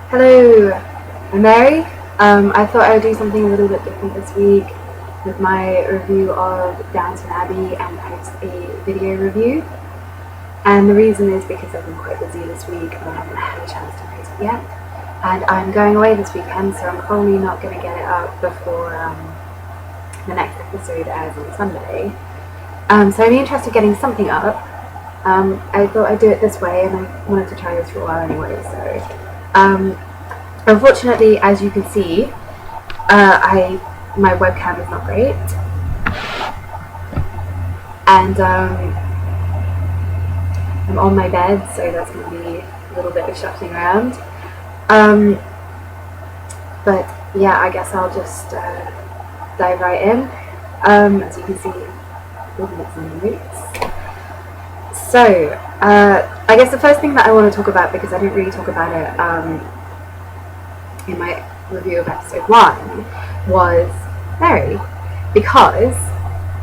Hello, I'm Mary. I thought I would do something a little bit different this week with my review of Downton Abbey and post a video review. And the reason is because I've been quite busy this week and I haven't had a chance to post it yet. And I'm going away this weekend, so I'm probably not going to get it up before the next episode airs on Sunday. So I'm interested in getting something up. I thought I'd do it this way, and I wanted to try this for a while anyway, so unfortunately, as you can see, my webcam is not great, and I'm on my bed, so that's going to be a little bit of shuffling around. But yeah, I guess I'll just dive right in. As you can see, looking at some notes. So, I guess the first thing that I want to talk about, because I didn't really talk about it in my review of episode 1, was Mary. Because,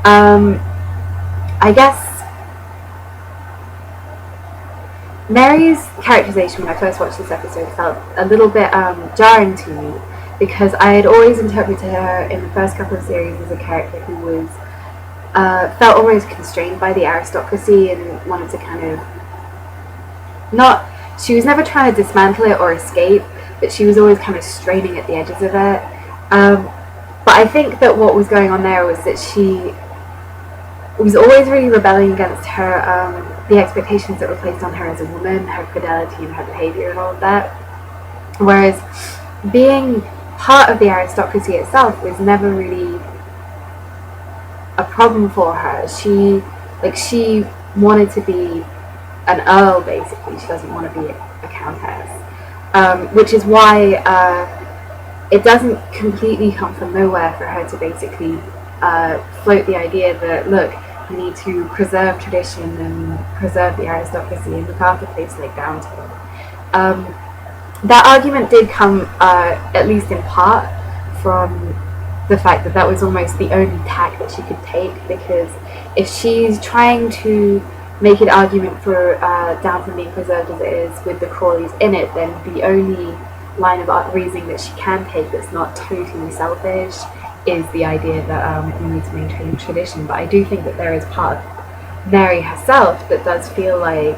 I guess, Mary's characterization when I first watched this episode felt a little bit jarring to me, because I had always interpreted her in the first couple of series as a character who was felt almost constrained by the aristocracy and wanted to kind of she was never trying to dismantle it or escape, but she was always kind of straining at the edges of it. But I think that what was going on there was that she was always really rebelling against her the expectations that were placed on her as a woman, her fidelity and her behaviour and all of that. Whereas being part of the aristocracy itself was never really a problem for her. She wanted to be an earl, basically. She doesn't want to be a countess, which is why it doesn't completely come from nowhere for her to basically float the idea that, look, we need to preserve tradition and preserve the aristocracy and look after a place like Downton. That argument did come, at least in part, from the fact that was almost the only tack that she could take, because if she's trying to make an argument for Downton being preserved as it is with the Crawleys in it, then the only line of reasoning that she can take that's not totally selfish is the idea that we need to maintain tradition. But I do think that there is part of Mary herself that does feel like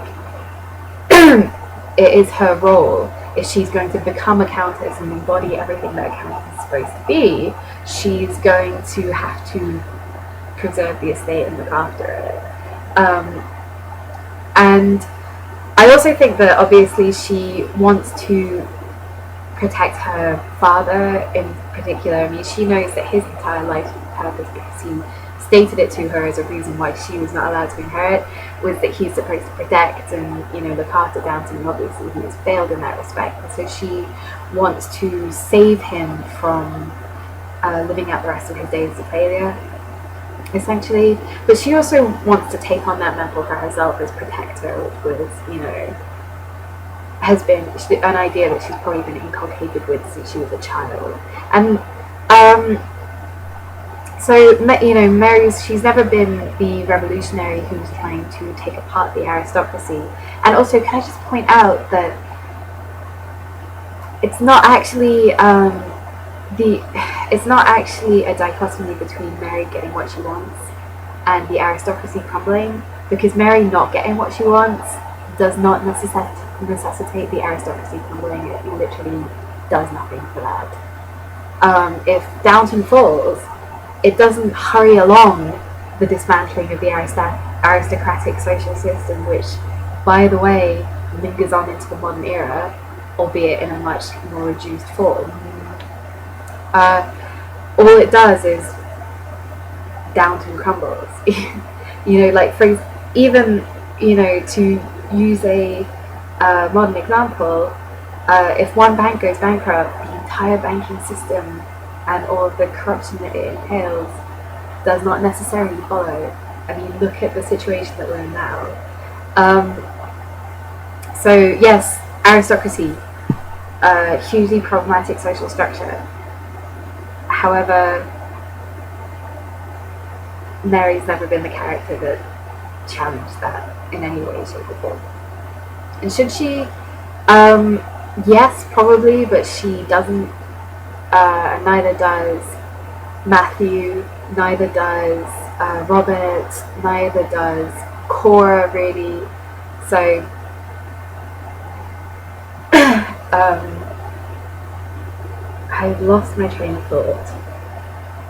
it is her role. If she's going to become a countess and embody everything that a countess is supposed to be, she's going to have to preserve the estate and look after it. And I also think that obviously she wants to protect her father in particular. I mean, she knows that his entire life's purpose, because he stated it to her as a reason why she was not allowed to inherit, was that he's supposed to protect and, look after Downton, and obviously he has failed in that respect. And so she wants to save him from living out the rest of his days as a failure, essentially. But she also wants to take on that mantle for herself as protector, which was, has been an idea that she's probably been inculcated with since she was a child. And so, she's never been the revolutionary who's trying to take apart the aristocracy. And also, can I just point out that it's not actually a dichotomy between Mary getting what she wants and the aristocracy crumbling, because Mary not getting what she wants does not necessitate the aristocracy crumbling. It literally does nothing for that. If Downton falls, it doesn't hurry along the dismantling of the aristocratic social system, which, by the way, lingers on into the modern era, albeit in a much more reduced form. All it does is Downton crumbles. To use a modern example, if one bank goes bankrupt, the entire banking system and all of the corruption that it entails does not necessarily follow. I mean, look at the situation that we're in now. So yes, aristocracy, hugely problematic social structure. However, Mary's never been the character that challenged that in any way, shape or form. And should she Yes, probably, but she doesn't. Neither does Matthew. Neither does Robert. Neither does Cora, really. So, I've lost my train of thought.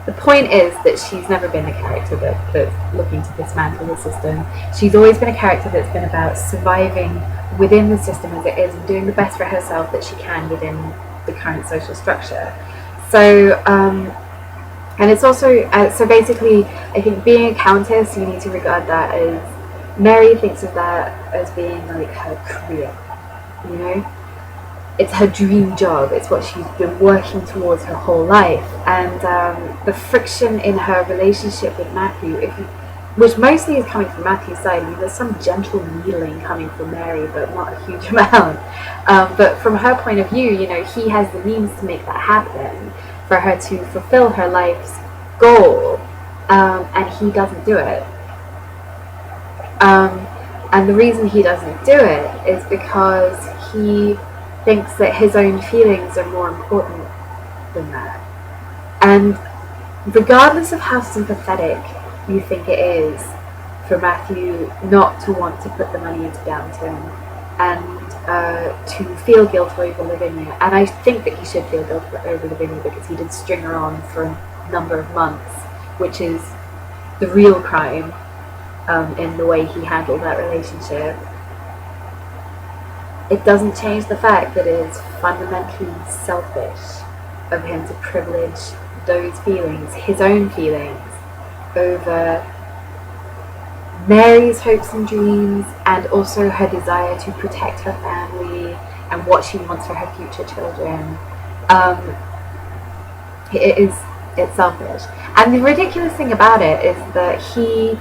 The point is that she's never been a character that's looking to dismantle the system. She's always been a character that's been about surviving within the system as it is and doing the best for herself that she can within the current social structure. So, and it's also, so basically, I think being a countess, you need to regard that as, Mary thinks of that as being like her career, you know? It's her dream job. It's what she's been working towards her whole life. And the friction in her relationship with Matthew, which mostly is coming from Matthew's side. I mean, there's some gentle needling coming from Mary, but not a huge amount. But from her point of view, you know, he has the means to make that happen, for her to fulfill her life's goal, and he doesn't do it. And the reason he doesn't do it is because he thinks that his own feelings are more important than that. And regardless of how sympathetic you think it is for Matthew not to want to put the money into Downton and to feel guilt over Lavinia, and I think that he should feel guilt over Lavinia because he did string her on for a number of months, which is the real crime in the way he handled that relationship. It doesn't change the fact that it is fundamentally selfish of him to privilege those feelings, his own feelings, over Mary's hopes and dreams, and also her desire to protect her family and what she wants for her future children. It's selfish. And the ridiculous thing about it is that he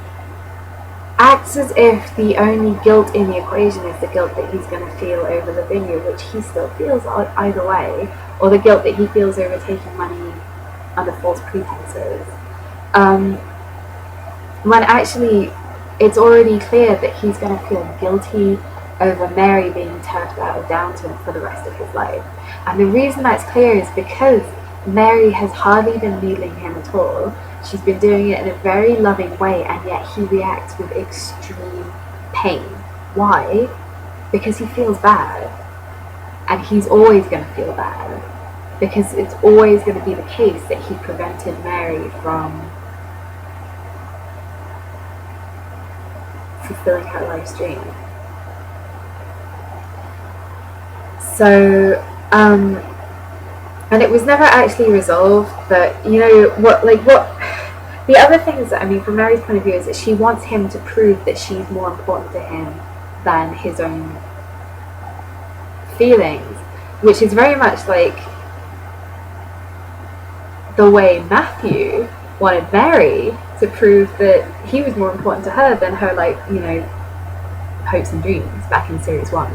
acts as if the only guilt in the equation is the guilt that he's going to feel over Lavinia, which he still feels either way, or the guilt that he feels over taking money under false pretenses. When actually it's already clear that he's going to feel guilty over Mary being turned out of Downton for the rest of his life. And the reason that's clear is because Mary has hardly been needling him at all. She's been doing it in a very loving way, and yet he reacts with extreme pain. Why? Because he feels bad. And he's always going to feel bad. Because it's always going to be the case that he prevented Mary from fulfilling her life's dream. So, and it was never actually resolved, but you know what the other thing is that, I mean, from Mary's point of view, is that she wants him to prove that she's more important to him than his own feelings, which is very much like the way Matthew wanted Mary to prove that he was more important to her than her, like, you know, hopes and dreams back in series 1.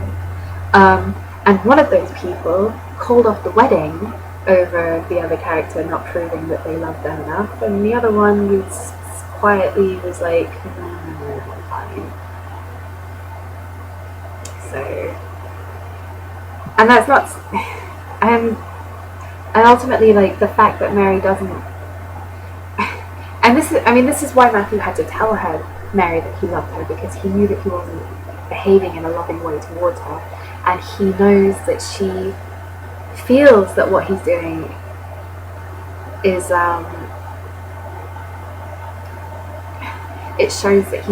And one of those people called off the wedding over the other character not proving that they loved them enough, and the other one was quietly was like, I'm fine. So, and that's not, and ultimately, like, the fact that Mary doesn't, and this is why Matthew had to tell her, Mary, that he loved her, because he knew that he wasn't behaving in a loving way towards her, and he knows that she feels that what he's doing is, it shows that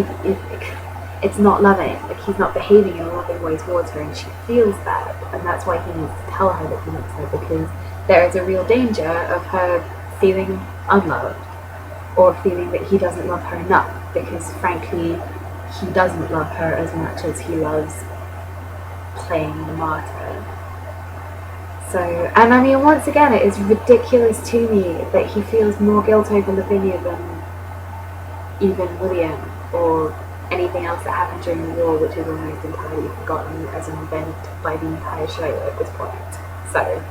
it's not loving, like he's not behaving in a loving way towards her, and she feels that, and that's why he needs to tell her that he loves her, because there is a real danger of her feeling unloved, or feeling that he doesn't love her enough, because frankly, he doesn't love her as much as he loves playing the martyr. So, and I mean, once again, it is ridiculous to me that he feels more guilt over Lavinia than even William, or anything else that happened during the war, which is almost entirely forgotten as an event by the entire show at this point. So,